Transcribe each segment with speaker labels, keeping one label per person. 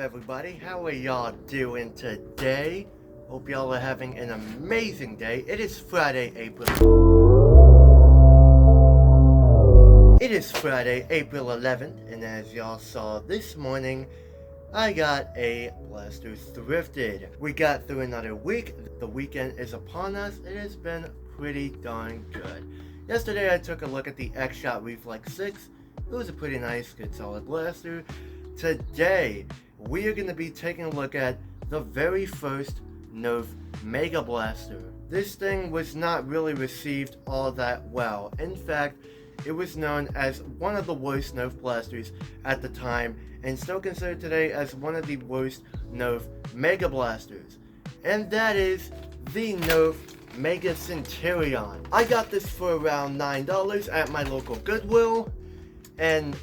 Speaker 1: everybody? How are y'all doing today? Hope y'all are having an amazing day. It is Friday, April 11th, and as y'all saw this morning, I got a blaster thrifted. We got through another week. The weekend is upon us. It has been pretty darn good. Yesterday I took a look at the X-Shot Reflex 6. It was a pretty nice, good, solid blaster. Today, we are going to be taking a look at the very first Nerf Mega Blaster. This thing was not really received all that well. In fact, it was known as one of the worst Nerf blasters at the time, and still considered today as one of the worst Nerf Mega Blasters. And that is the Nerf Mega Centurion. I got this for around $9 at my local Goodwill, and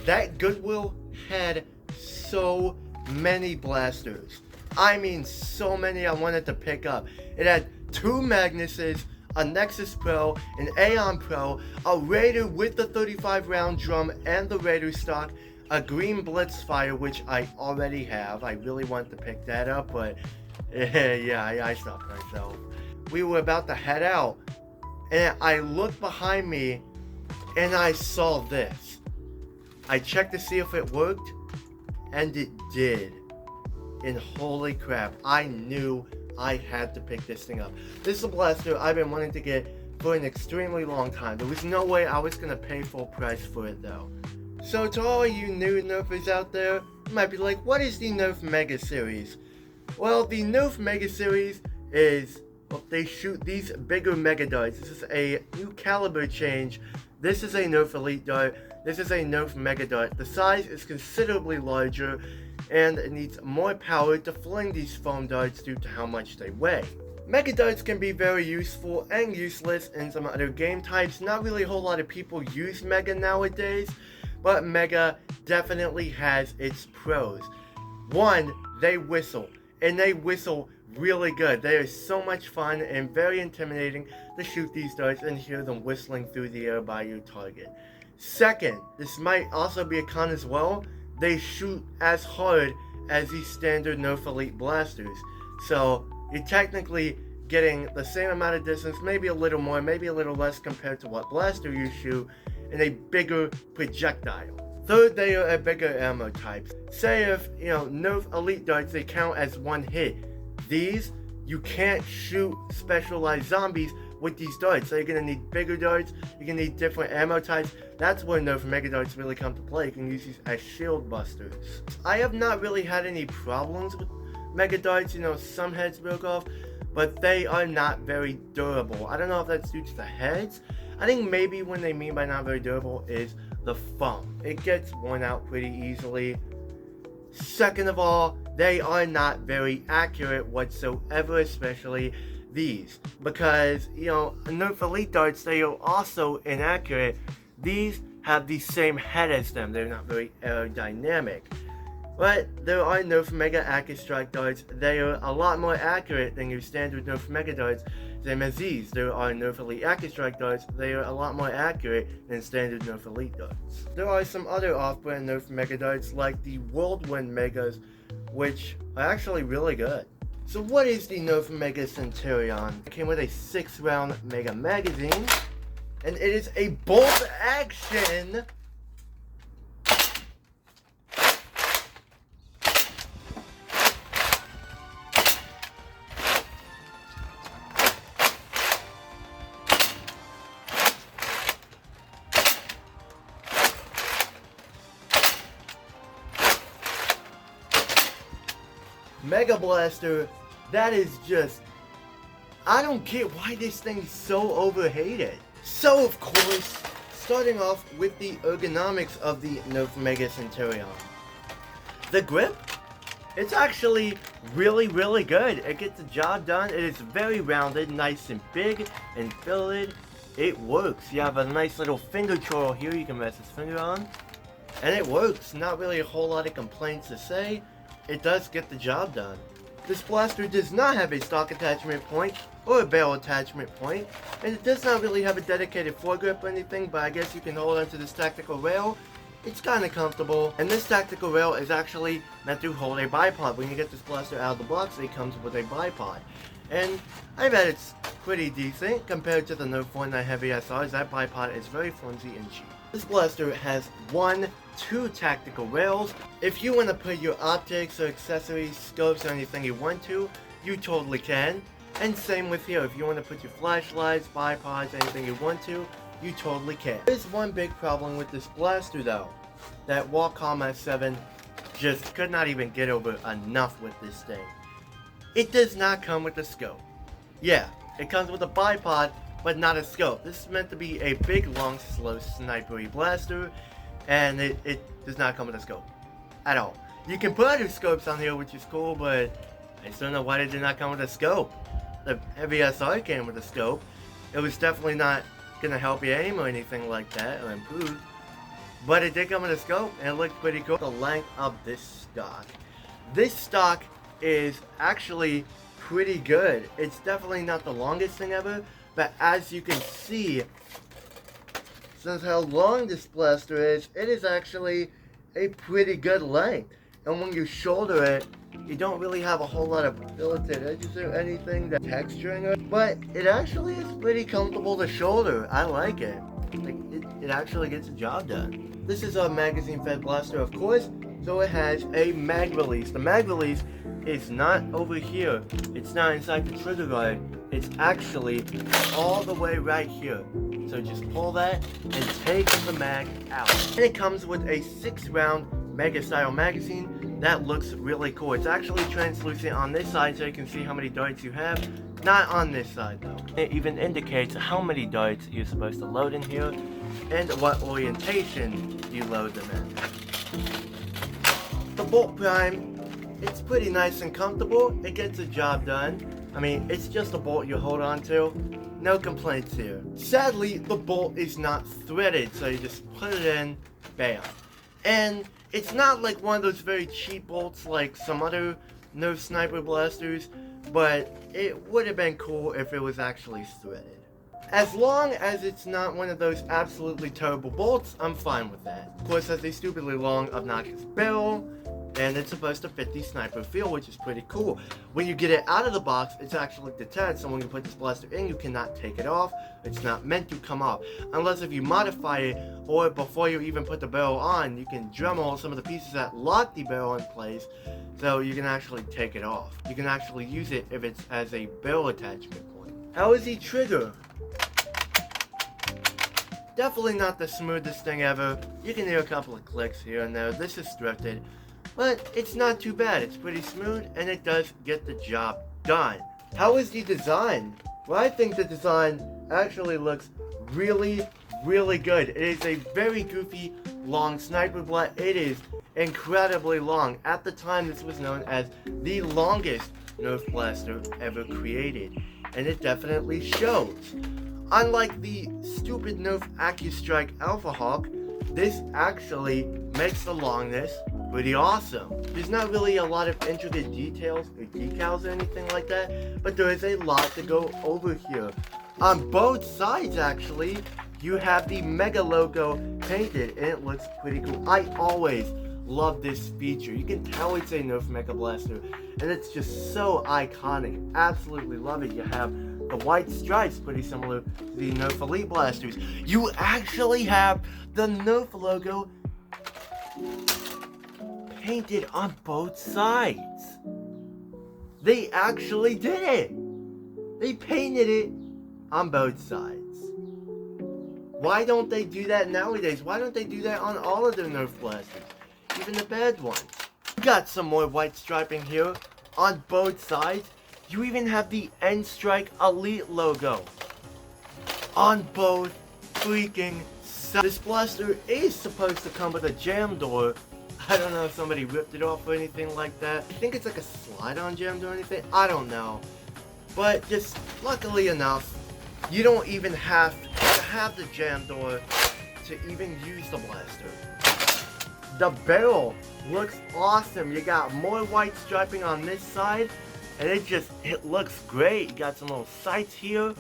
Speaker 1: that Goodwill had so many blasters. I mean, so many I wanted to pick up. It had two Magnuses, a Nexus Pro, an Aeon Pro, a Raider with the 35 round drum and the Raider stock, a green Blitzfire, which I already have. I really wanted to pick that up, but I stopped myself. We were about to head out, and I looked behind me, and I saw this. I checked to see if it worked, and it did. And holy crap, I knew I had to pick this thing up. This is a blaster I've been wanting to get for an extremely long time. There was no way I was going to pay full price for it though. So to all you new Nerfers out there, you might be like, what is the Nerf Mega Series? Well, the Nerf Mega Series is, they shoot these bigger Mega Darts. This is a new caliber change. This is a Nerf Elite Dart. This is a Nerf Mega Dart. The size is considerably larger, and it needs more power to fling these foam darts due to how much they weigh. Mega Darts can be very useful and useless in some other game types. Not really a whole lot of people use Mega nowadays, but Mega definitely has its pros. One, they whistle, and they whistle really good. They are so much fun and very intimidating to shoot these darts and hear them whistling through the air by your target. Second, this might also be a con as well, they shoot as hard as the standard Nerf Elite blasters. So you're technically getting the same amount of distance, maybe a little more, maybe a little less compared to what blaster you shoot, in a bigger projectile. Third, they are a bigger ammo types. Say if, Nerf Elite darts, they count as one hit. These, you can't shoot specialized zombies with these darts. So you're going to need bigger darts, you're going to need different ammo types. That's where Nerf Mega Darts really come to play. You can use these as shield busters. I have not really had any problems with Mega Darts. Some heads broke off, but they are not very durable. I don't know if that's due to the heads. I think maybe what they mean by not very durable is the foam. It gets worn out pretty easily. Second of all, they are not very accurate whatsoever, especially these. Because, Nerf Elite Darts, they are also inaccurate. These have the same head as them. They're not very aerodynamic. But there are Nerf Mega Accu-Strike Darts. They are a lot more accurate than your standard Nerf Mega Darts. Same as these. There are Nerf Elite Accu-Strike Darts. They are a lot more accurate than standard Nerf Elite Darts. There are some other off-brand Nerf Mega Darts like the Whirlwind Megas, which are actually really good. So what is the Nerf Mega Centurion? It came with a 6-round Mega magazine, and it is a bolt action Mega Blaster. That is just, I don't get why this thing's so overhated. So of course, starting off with the ergonomics of the Nerf Mega Centurion. The grip, it's actually really good. It gets the job done. It is very rounded, nice and big and filled. It works. You have a nice little finger twirl here you can rest this finger on, and it works. Not really a whole lot of complaints to say. It does get the job done. This blaster does not have a stock attachment point or a barrel attachment point, and it does not really have a dedicated foregrip or anything, but I guess you can hold onto this tactical rail it's kind of comfortable. And this tactical rail is actually meant to hold a bipod. When you get this blaster out of the box, it comes with a bipod. And I bet it's pretty decent compared to the Nerf Fortnite Heavy SRs. That bipod is very flimsy and cheap. This blaster has 2 tactical rails. If you want to put your optics or accessories, scopes, or anything you want to, you totally can. And same with here, if you want to put your flashlights, bipods, anything you want to, you totally can. There's one big problem with this blaster though, that Wacom S7 just could not even get over enough with this thing. It does not come with a scope. Yeah, it comes with a bipod, but not a scope. This is meant to be a big, long, slow, snipery blaster, and it does not come with a scope at all. You can put other scopes on here, which is cool, but I just don't know why they did not come with a scope. The Heavy SR came with a scope. It was definitely not gonna help you aim or anything like that, or improve, but it did come with a scope, and it looked pretty cool. The length of this stock. This stock is actually pretty good. It's definitely not the longest thing ever, but as you can see, since how long this blaster is, it is actually a pretty good length. And when you shoulder it, you don't really have a whole lot of billeted edges or anything that texturing it, but it actually is pretty comfortable to shoulder. I like it. Like it actually gets the job done. This is a magazine fed blaster, of course, so it has a mag release. The mag release is not over here. It's not inside the trigger guard. It's actually all the way right here. So just pull that and take the mag out. And it comes with a 6-round Mega style magazine that looks really cool. It's actually translucent on this side so you can see how many darts you have. Not on this side though. It even indicates how many darts you're supposed to load in here and what orientation you load them in. The bolt prime, it's pretty nice and comfortable. It gets the job done. I mean, it's just a bolt you hold on to. No complaints here. Sadly, the bolt is not threaded, so you just put it in, bam. And it's not like one of those very cheap bolts like some other Nerf sniper blasters, but it would have been cool if it was actually threaded. As long as it's not one of those absolutely terrible bolts, I'm fine with that. Of course, it has a stupidly long, obnoxious barrel, and it's supposed to fit the sniper feel, which is pretty cool. When you get it out of the box, it's actually detached, so when you put this blaster in, you cannot take it off. It's not meant to come off. Unless if you modify it, or before you even put the barrel on, you can Dremel some of the pieces that lock the barrel in place, so you can actually take it off. You can actually use it if it's as a barrel attachment point. How is the trigger? Definitely not the smoothest thing ever. You can hear a couple of clicks here and there. This is thrifted. But it's not too bad. It's pretty smooth and it does get the job done. How is the design? Well, I think the design actually looks really, really good. It is a very goofy, long sniper blast. It is incredibly long. At the time, this was known as the longest Nerf blaster ever created. And it definitely shows. Unlike the stupid Nerf AccuStrike Alpha Hawk, this actually makes the longness pretty awesome. There's not really a lot of intricate details or decals or anything like that, but there is a lot to go over here. On both sides actually, you have the Mega logo painted and it looks pretty cool. I always love this feature. You can tell it's a Nerf Mega Blaster and it's just so iconic. Absolutely love it. You have the white stripes, pretty similar to the Nerf Elite Blasters. You actually have the Nerf logo painted on both sides. They actually did it. They painted it on both sides. Why don't they do that nowadays? Why don't they do that on all of their Nerf blasters? Even the bad ones. Got some more white striping here on both sides. You even have the N-Strike Elite logo on both freaking sides. This blaster is supposed to come with a jam door. I don't know if somebody ripped it off or anything like that. I think it's like a slide-on jam door or anything. I don't know. But just luckily enough, you don't even have to have the jam door to even use the blaster. The barrel looks awesome. You got more white striping on this side, and it looks great. You got some little sights here.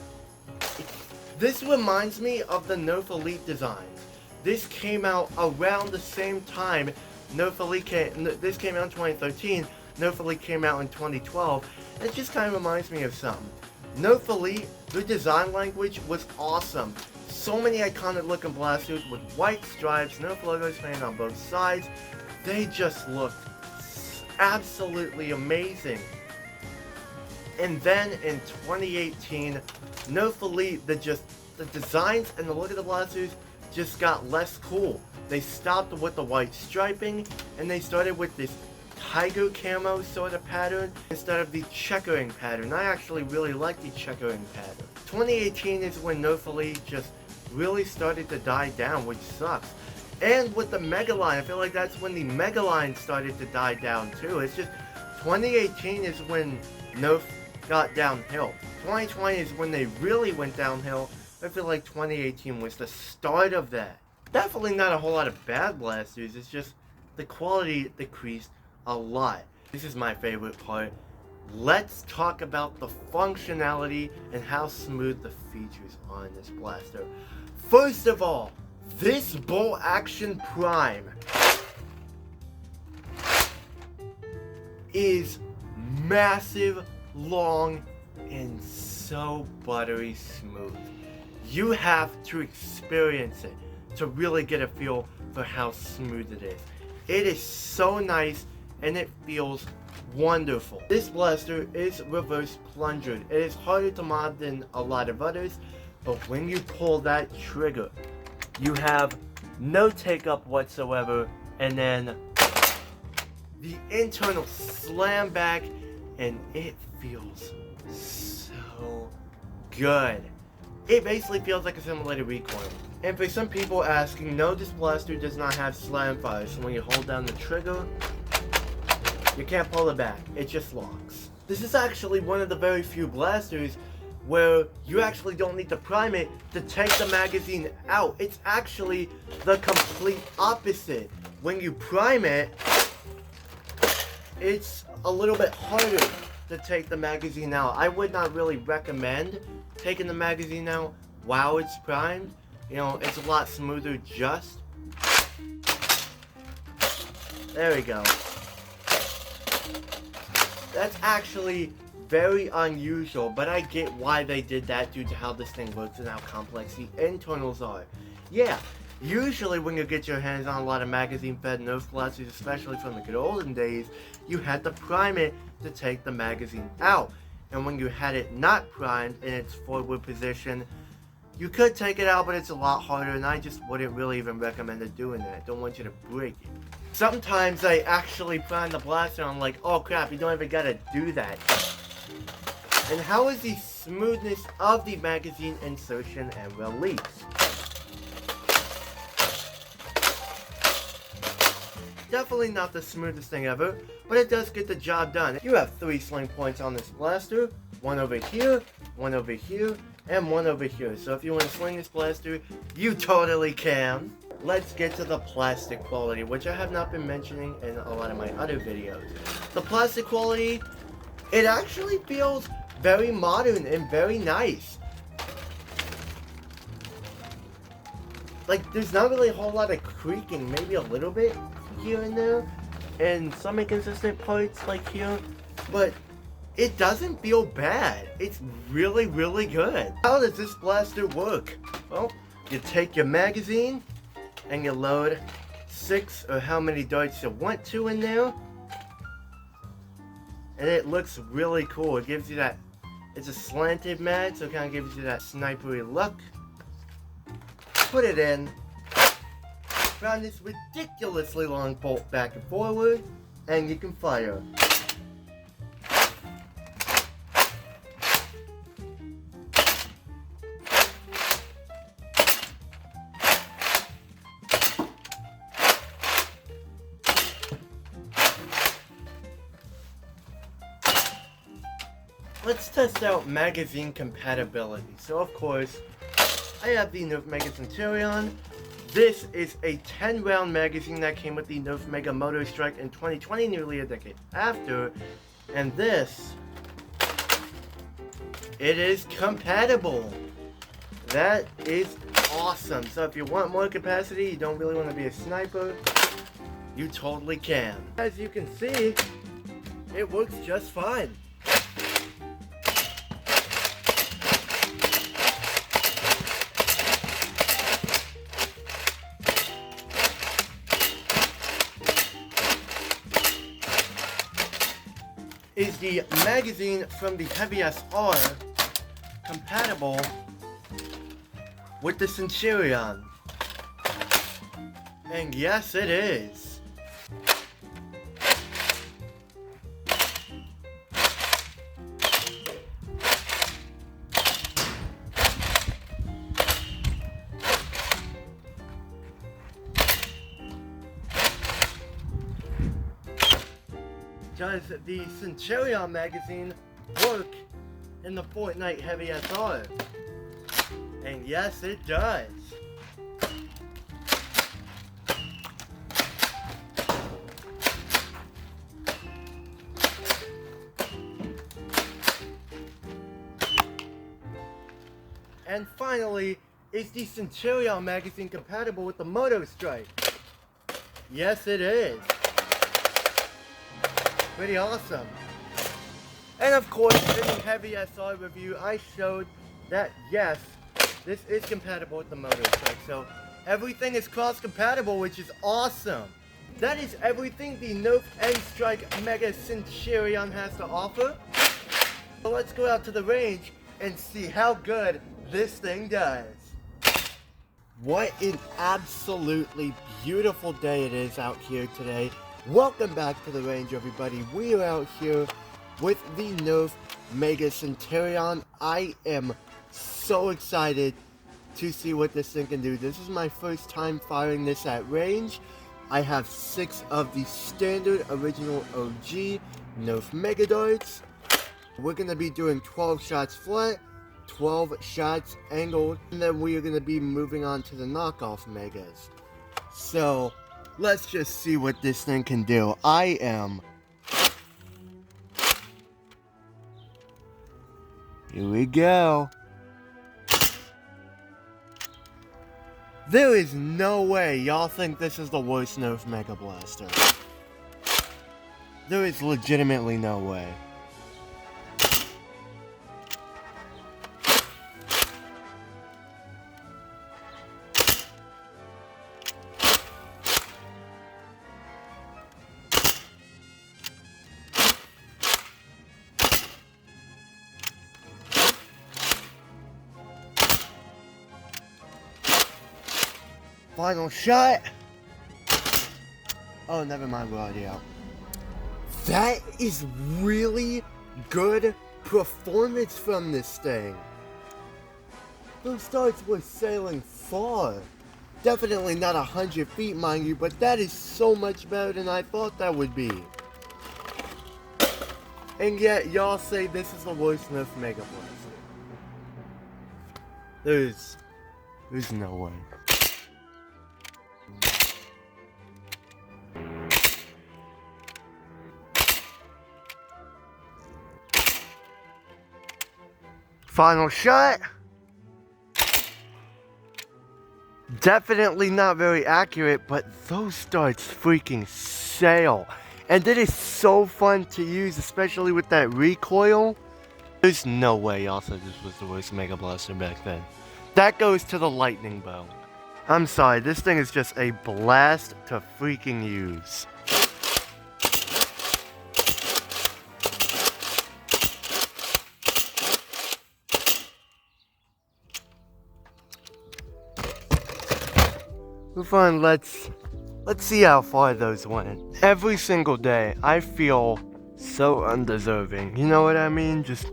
Speaker 1: This reminds me of the Nerf Elite designs. this came out around the same time. This came out in 2013. Nerf Elite came out in 2012. It just kind of reminds me of something. Nerf Elite, the design language was awesome. So many iconic looking blasters with white stripes, Nerf logos painted on both sides. They just looked absolutely amazing. And then in 2018, Nerf Elite, the designs and the look of the blasters just got less cool. They stopped with the white striping, and they started with this tiger camo sort of pattern instead of the checkering pattern. I actually really like the checkering pattern. 2018 is when Nerf Elite just really started to die down, which sucks. And with the Mega line, I feel like that's when the Mega line started to die down too. It's just 2018 is when Nerf got downhill. 2020 is when they really went downhill. I feel like 2018 was the start of that. Definitely not a whole lot of bad blasters, it's just the quality decreased a lot. This is my favorite part. Let's talk about the functionality and how smooth the features are in this blaster. First of all, this bolt action prime is massive, long, and so buttery smooth. You have to experience it to really get a feel for how smooth it is. It is so nice and it feels wonderful. This blaster is reverse plungered. It is harder to mod than a lot of others, but when you pull that trigger, you have no take up whatsoever, and then the internal slam back, and it feels so good. It basically feels like a simulated recoil. And for some people asking, no, this blaster does not have slam fire, so when you hold down the trigger, you can't pull it back, it just locks. This is actually one of the very few blasters where you actually don't need to prime it to take the magazine out. It's actually the complete opposite. When you prime it, it's a little bit harder to take the magazine out. I would not really recommend taking the magazine out while it's primed. You know, it's a lot smoother just. There we go. That's actually very unusual, but I get why they did that due to how this thing looks and how complex the internals are. Yeah, usually when you get your hands on a lot of magazine-fed Nerf blasters, especially from the good olden days, you had to prime it to take the magazine out. And when you had it not primed in its forward position, you could take it out, but it's a lot harder, and I just wouldn't really even recommend doing that. I don't want you to break it. Sometimes I actually prime the blaster and I'm like, oh crap, you don't even gotta do that. And how is the smoothness of the magazine insertion and release? Definitely not the smoothest thing ever, but it does get the job done. You have 3 sling points on this blaster, one over here, one over here, and one over here. So if you want to swing this blaster, you totally can. Let's get to the plastic quality, which I have not been mentioning in a lot of my other videos. The plastic quality, it actually feels very modern and very nice. Like, there's not really a whole lot of creaking, maybe a little bit here and there, and some inconsistent parts like here, but it doesn't feel bad. It's really, really good. How does this blaster work? Well, you take your magazine and you load 6 or how many darts you want to in there, and it looks really cool. It gives you that, it's a slanted mag, so it kind of gives you that snipery look. Put it in, round this ridiculously long bolt back and forward, and you can fire. Let's test out magazine compatibility. So of course, I have the Nerf Mega Centurion. This is a 10-round magazine that came with the Nerf Mega Motor Strike in 2020, nearly a decade after. And this, it is compatible. That is awesome. So if you want more capacity, you don't really want to be a sniper, you totally can. As you can see, it works just fine. Is the magazine from the Heavy SR compatible with the Centurion? And yes, it is. Does the Centurion magazine work in the Fortnite Heavy SR? And yes, it does. And finally, is the Centurion magazine compatible with the Moto Strike? Yes, it is. Pretty awesome. And of course, in the Heavy SR review, I showed that yes, this is compatible with the Moto Strike. So everything is cross-compatible, which is awesome. That is everything the Nerf Mega Centurion has to offer. So let's go out to the range and see how good this thing does. What an absolutely beautiful day it is out here today. Welcome back to the range, everybody. We are out here with the Nerf Mega Centurion. I am so excited to see what this thing can do. This is my first time firing this at range. I have 6 of the standard original OG Nerf Mega Darts. We're going to be doing 12 shots flat, 12 shots angled, and then we are going to be moving on to the knockoff Megas. So let's just see what this thing can do. Here we go. There is no way y'all think this is the worst Nerf Mega Blaster. There is legitimately no way. Final shot. Oh, never mind, we're already out. That is really good performance from this thing. Those darts were sailing far. Definitely not 100 feet, mind you, but that is so much better than I thought that would be. And yet, y'all say this is the worst Nerf Mega Blaster. There's no way. Final shot. Definitely not very accurate, but those darts freaking sail. And it is so fun to use, especially with that recoil. There's no way y'all said this was the worst Mega Blaster back then. That goes to the lightning bow. I'm sorry, this thing is just a blast to freaking use. For fun, let's see how far those went. Every single day, I feel so undeserving. You know what I mean? Just,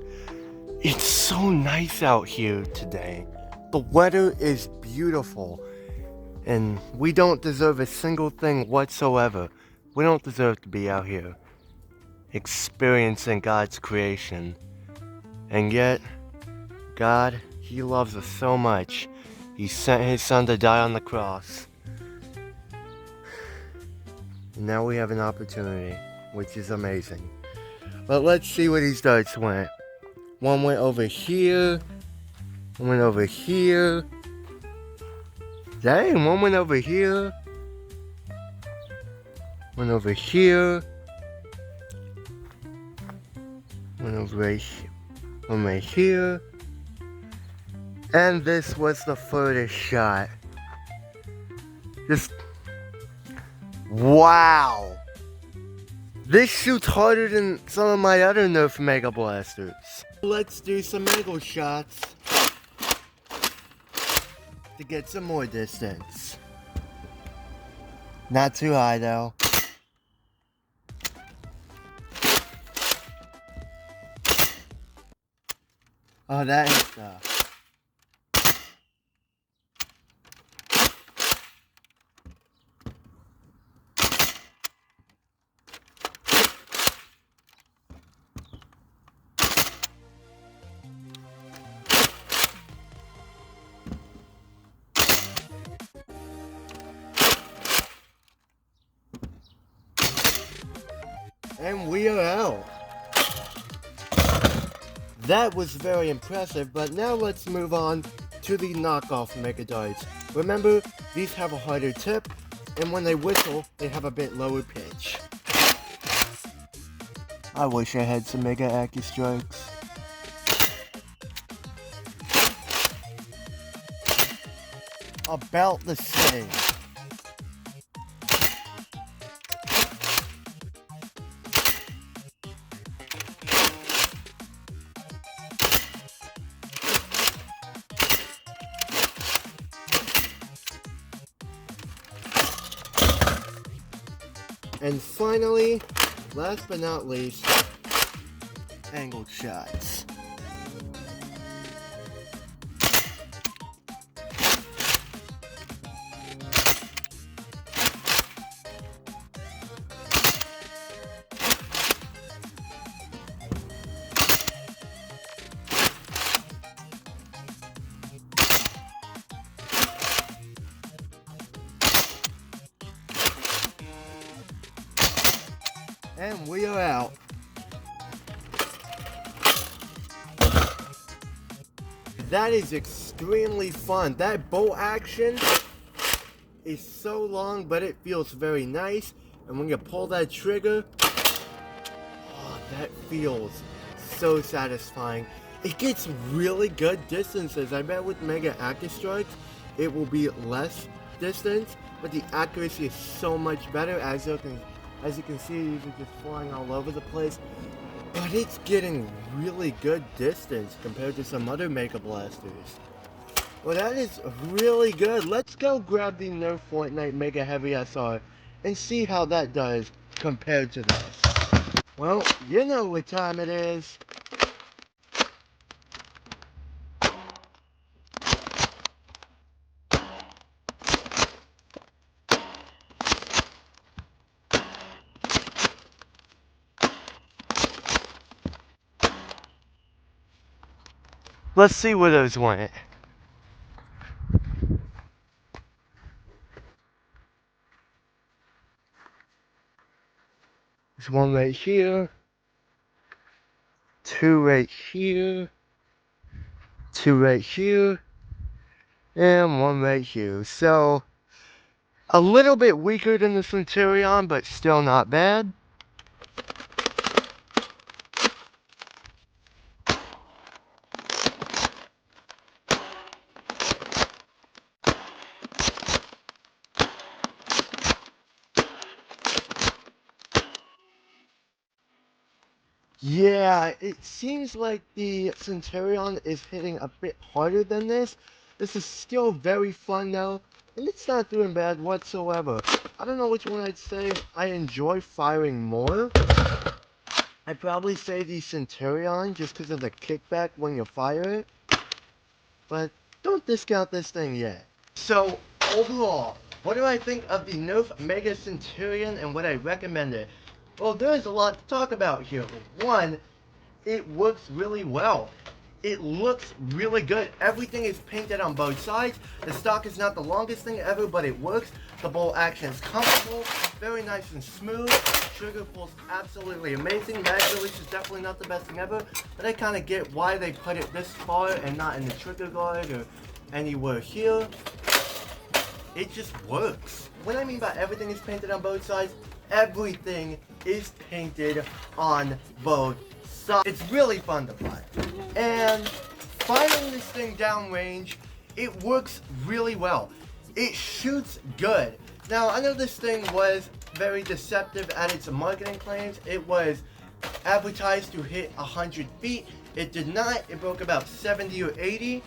Speaker 1: it's so nice out here today. The weather is beautiful. And we don't deserve a single thing whatsoever. We don't deserve to be out here experiencing God's creation. And yet, God, He loves us so much. He sent His Son to die on the cross. And now we have an opportunity, which is amazing. But let's see where these darts went. One went over here. One went over here. Dang, one went over here. One over here. One over right here. One right here. And this was the furthest shot. Just... wow! This shoots harder than some of my other Nerf Mega Blasters. Let's do some angle shots to get some more distance. Not too high though. Oh, that hit stuff. And we are out. That was very impressive, but now let's move on to the knockoff Mega Darts. Remember, these have a harder tip, and when they whistle, they have a bit lower pitch. I wish I had some Mega AccuStrikes. About the same. And finally, last but not least, angled shots. And we are out. That is extremely fun. That bolt action is so long, but it feels very nice. And when you pull that trigger, oh, that feels so satisfying. It gets really good distances. I bet with Mega AccuStrikes, it will be less distance, but the accuracy is so much better. As you can see, these are just flying all over the place. But it's getting really good distance compared to some other Mega Blasters. Well, that is really good. Let's go grab the Nerf Fortnite Mega Heavy SR and see how that does compared to this. Well, you know what time it is. Let's see where those went. There's one right here. Two right here. Two right here. And one right here. So, a little bit weaker than the Centurion, but still not bad. Yeah, it seems like the Centurion is hitting a bit harder than this. This is still very fun though, and it's not doing bad whatsoever. I don't know which one I'd say I enjoy firing more. I'd probably say the Centurion just because of the kickback when you fire it. But don't discount this thing yet. So, overall, what do I think of the Nerf Mega Centurion and would I recommend it? Well, there's a lot to talk about here. One, it works really well. It looks really good. Everything is painted on both sides. The stock is not the longest thing ever, but it works. The bolt action is comfortable, very nice and smooth. Trigger pulls absolutely amazing. Mag release is definitely not the best thing ever, but I kind of get why they put it this far and not in the trigger guard or anywhere here. it just works. What I mean by everything is painted on both sides, everything is painted on both sides. It's really fun to play. And firing this thing downrange, it works really well. It shoots good. Now, I know this thing was very deceptive at its marketing claims. It was advertised to hit 100 feet. It did not. It broke about 70 or 80.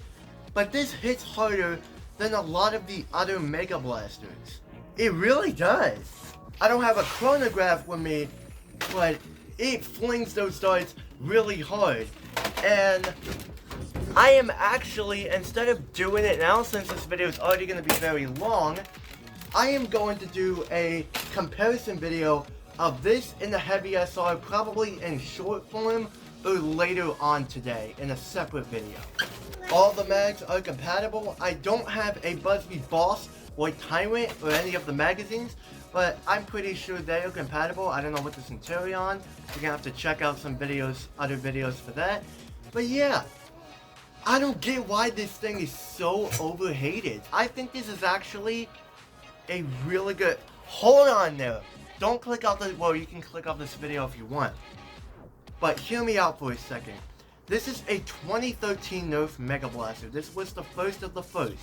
Speaker 1: But this hits harder than a lot of the other Mega Blasters. It really does. I don't have a chronograph with me, but it flings those darts really hard. And I am actually, instead of doing it now, since this video is already going to be very long, I am going to do a comparison video of this in the Heavy SR, probably in short form, or later on today, in a separate video. All the mags are compatible. I don't have a Busby Boss or Tyrant or any of the magazines, but I'm pretty sure they are compatible. I don't know with the Centurion. You're gonna have to check out some videos, other videos for that. But yeah, I don't get why this thing is so overhated. I think this is actually a really good... Hold on there. Don't click off the... Well, you can click off this video if you want. But hear me out for a second. This is a 2013 Nerf Mega Blaster. This was the first of the first.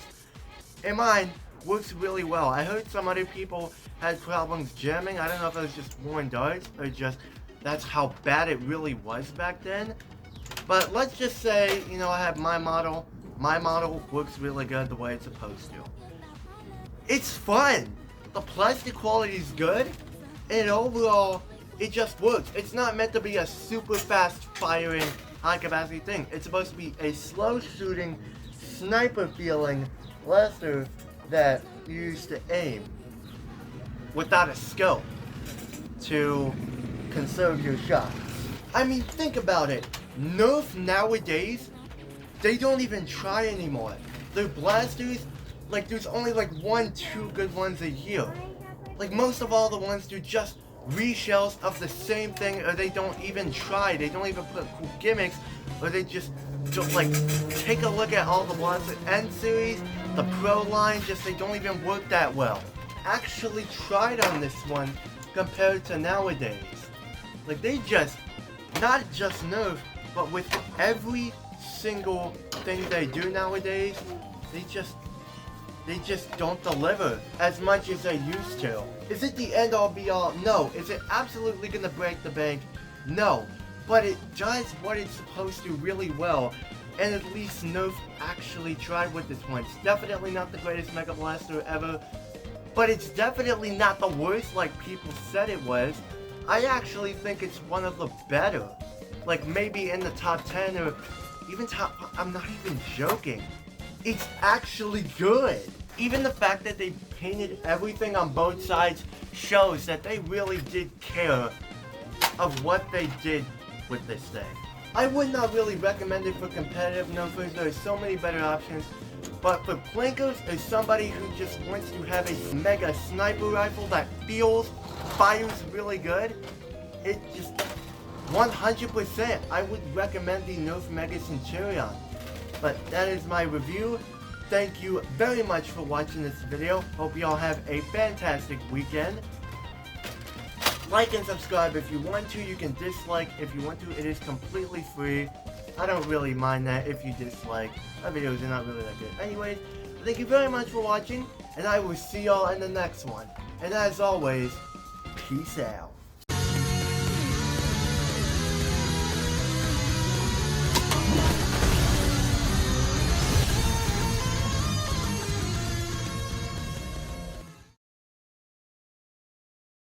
Speaker 1: And mine works really well. I heard some other people had problems jamming. I don't know if it was just worn darts or just that's how bad it really was back then. But let's just say, you know, I have my model. My model works really good the way it's supposed to. It's fun. The plastic quality is good. And overall, it just works. It's not meant to be a super fast firing, high capacity thing. It's supposed to be a slow shooting, sniper feeling blaster that you use to aim without a scope to conserve your shots. I mean, think about it. Nerf nowadays, they don't even try anymore. Their blasters, like there's only like 1-2 good ones a year. Like most of all the ones do just reshells of the same thing, or they don't even try. They don't even put cool gimmicks, or they just like take a look at all the Blaster N series, the Pro line, just they don't even work that well. Actually tried on this one compared to nowadays. Like they just, not just Nerf, but with every single thing they do nowadays, they just don't deliver as much as they used to. Is it the end all be all? No. Is it absolutely gonna break the bank? No. But it does what it's supposed to really well. And at least Nerf actually tried with this one. It's definitely not the greatest Mega Blaster ever, but it's definitely not the worst like people said it was. I actually think it's one of the better. Like maybe in the top 10 or even top... I'm not even joking. It's actually good. Even the fact that they painted everything on both sides shows that they really did care of what they did with this thing. I would not really recommend it for competitive Nerfers. There are so many better options. But for plinkers or somebody who just wants to have a mega sniper rifle that fires really good, it just 100% I would recommend the Nerf Mega Centurion. But that is my review. Thank you very much for watching this video. Hope you all have a fantastic weekend. Like and subscribe if you want to. You can dislike if you want to. It is completely free. I don't really mind that if you dislike. My videos are not really that good. Anyways, thank you very much for watching, and I will see y'all in the next one. And as always, peace out.